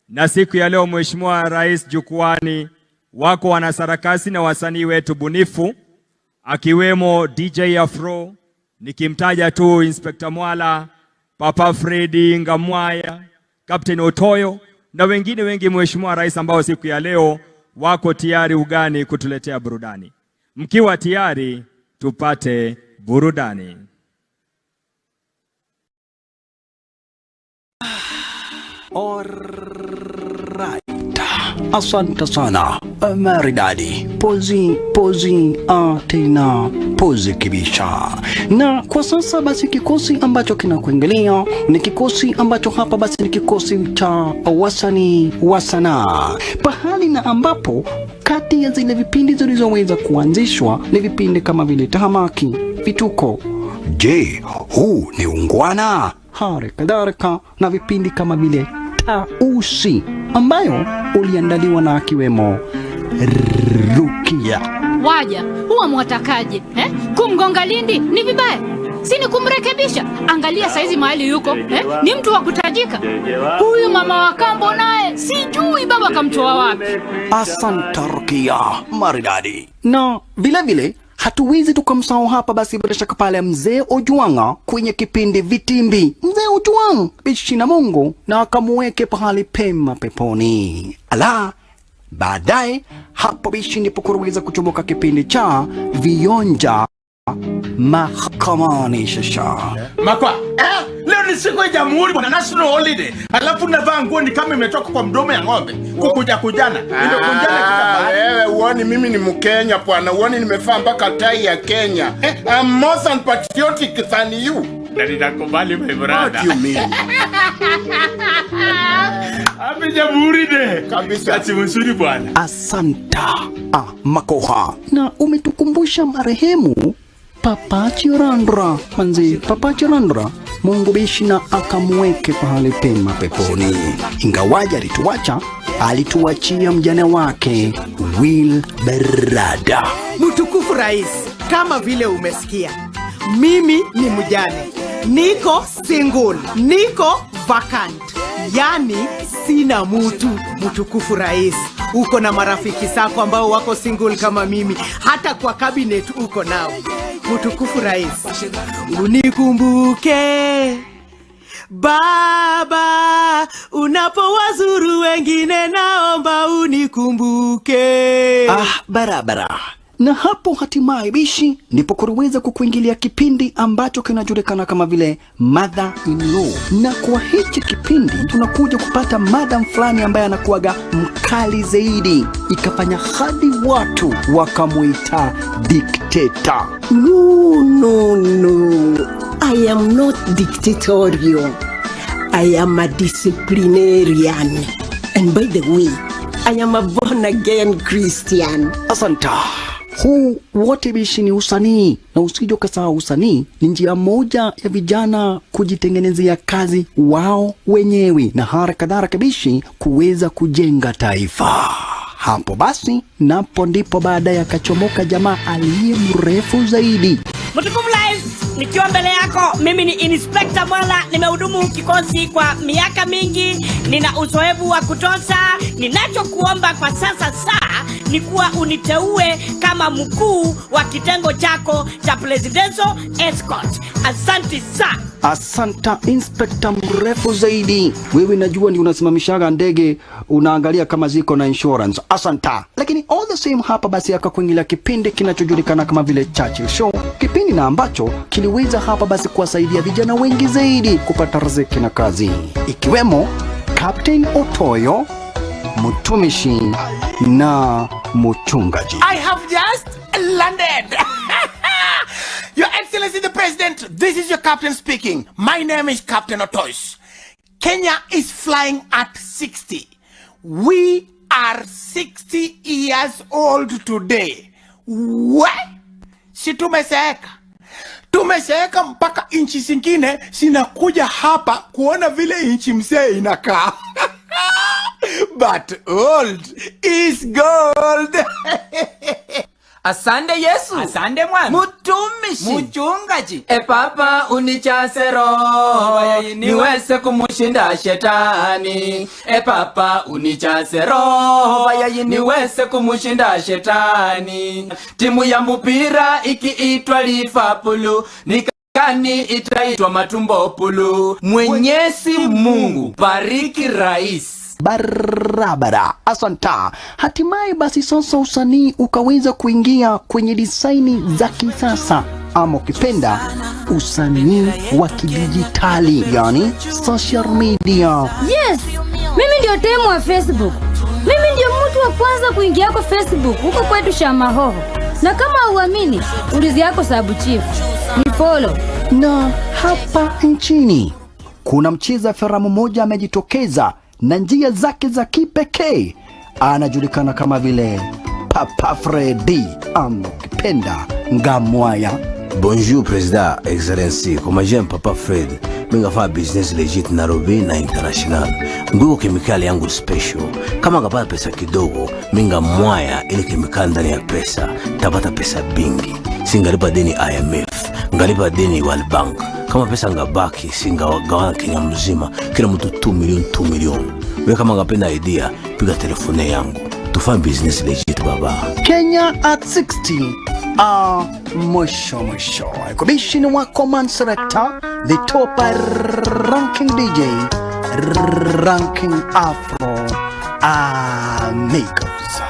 Na siku ya leo Mheshimiwa Rais, jukwani wako wanasarakasi na wasanii wetu bunifu akiwemo DJ AFRO, nikimtaja tu Inspector Mwala, Papa Freddy Ngamwaya, Captain Otoyo na wengine wengi, Mheshimiwa Rais, ambao siku ya leo wako tayari ugani kutuletea burudani. Mkiwa tayari tupate burudani. Alright. Asante sana maridadi, pozi tena pozi kibisha. Na kwa sasa basi kikosi ambacho kinakuingilia ni kikosi ambacho hapa basi ni kikosi cha wasanii wa sanaa, pahali na ambapo kati ya zile vipindi zilizoweza kuanzishwa ni vipindi kama vile tahamaki, vituko, je huu ni ungwana, hali kadhalika na vipindi kama vile tausi ambayo uliandaliwa na akiwemo Rukia. Waja, huwa mwatakaje? Kumgonga Lindi ni vibaya, si ni kumrekebisha? Angalia saizi mahali yuko, ni mtu wa kutajika. Huyu mama wa kambo naye sijui baba kamtoa wapi. Asante Rukia, maridadi. Na vile vile hatuwezi tukamsahau hapa basi bila shaka pale mzee Ojwanga kwenye kipindi Vitimbi. Mzee Ojwanga bishi na Mungu na akamuweke pahali pema peponi. Ala, baadaye hapo bishi ndipo kuweza kuchomoka kipindi cha Vionja Mahakamani. Shasha Makwa, leo ni siku ya Jamhuri bwana, national holiday. Alafu navaa nguo ni kama imetoka kwa mdomo ya ng'ombe. Kujana. Ndio kunjana wewe uone mimi ni Mkenya bwana. Uone nimevaa mpaka tai ya Kenya. I'm more and patriotic than you. Nakubali my brother. What you mean? Happy Jamhuri Day. Kabisa. Ati mzuri bwana. Asanta Makoha. Na umetukumbusha marehemu Papa Chirandra. Manzi Papa Chirandra, Mungu bishi na akamweke pahali pema peponi. Ingawaja alituachia mjane wake Will Berada. Mtukufu Rais, kama vile umesikia, mimi ni mjane, niko single, niko vacant, yani sina mtu. Mtukufu Rais, uko na marafiki zako ambao wako single kama mimi, hata kwa cabinet uko nao. Mtukufu Rais, unikumbuke Baba, unapowazuru wengine naomba unikumbuke. Barabara. Na hapo hatimaye bishi ndipo kuweza kukuingilia kipindi ambacho kinajulikana kama vile Mother in Law. Na kwa hichi kipindi tunakuja kupata madam fulani ambaye anakuaga mkali zaidi, ikafanya hadi watu wakamuita dictator. No. I am not dictatorial. I am a disciplinarian. And by the way, I am a born again Christian. Asanta. Huu wote bishi ni usanii, na usije ukasahau usanii ni njia moja ya vijana kujitengenezea kazi wao wenyewe na harakadhara bishi kuweza kujenga taifa. Hapo basi napo ndipo baadaye akachomoka jamaa aliye mrefu zaidi. Mtukufu Rais, nikiwa mbele yako, mimi ni Inspector Mwala, nimehudumu kikosi kwa miaka mingi, nina uzoefu wa kutosha. Ninachokuomba kwa sasa ni kuwa uniteue kama mkuu wa kitengo chako cha presidential escort. Asante sana. Asanta Inspector mrefu zaidi. Wewe najua ni unasimamishaga ndege unaangalia kama ziko na insurance. Asanta. Lakini all the same hapa basi akakuingilia kipindi kinachojulikana kama vile Churchill Show. Kipindi na ambacho kiliweza hapa basi kuwasaidia vijana wengi zaidi kupata riziki na kazi, ikiwemo Captain Otoyo, mtumishi na mchungaji. I have just landed. Your Excellency the President, this is your captain speaking. My name is Captain Otosh. Kenya is flying at 60. We are 60 years old today. What? Si tumeseeka mpaka inchi zingine sinakuja hapa kuona vile inchi msee inakaa. But old is gold. Asante Yesu. Asante mwana. Mutumishi. Mchungaji. Papa unichase roho niweze kumushinda shetani. Papa unichase roho niweze kumushinda shetani. Timu ya mpira ikiitwa Liverpool nikani itaitwa matumbo pulu. Mwenyezi Mungu bariki rais. Barabara, asanta. Hatimaye basi sasa usanii ukaweza kuingia kwenye disaini za kisasa, ama ukipenda usanii wa kidijitali, yani social media. Yes, mimi ndio temu wa Facebook. Mimi ndio mtu wa kwanza kuingia kwa Facebook huko kwetu Shamahoho. Na kama uamini, ulizi yako Sabu Chief ni follow. Na hapa nchini kuna mcheza filamu mmoja amejitokeza na njia zake za kipekee. Anajulikana kama vile Papa Freddy, ama ukipenda Ngamwaya. Bonjour Président, Excellency. Comme j'aime Papa Fred, minga fa business legit Nairobi na international. Nguo kemikali yangu special. Kama ngapata pesa kidogo, minga mwaya ili kemikali ndani ya pesa. Tapata pesa bingi. Singalipa deni IMF, ngalipa deni World Bank. Kama pesa ngabaki, singagawana Kenya mzima. Kila mtu 2 million. Wewe kama ngapenda idea, piga telefone yangu. Tufanye business legit baba. Kenya at 60. Mwisho. Kubishini wako man selector, the top ranking DJ, ranking Afro Amigos.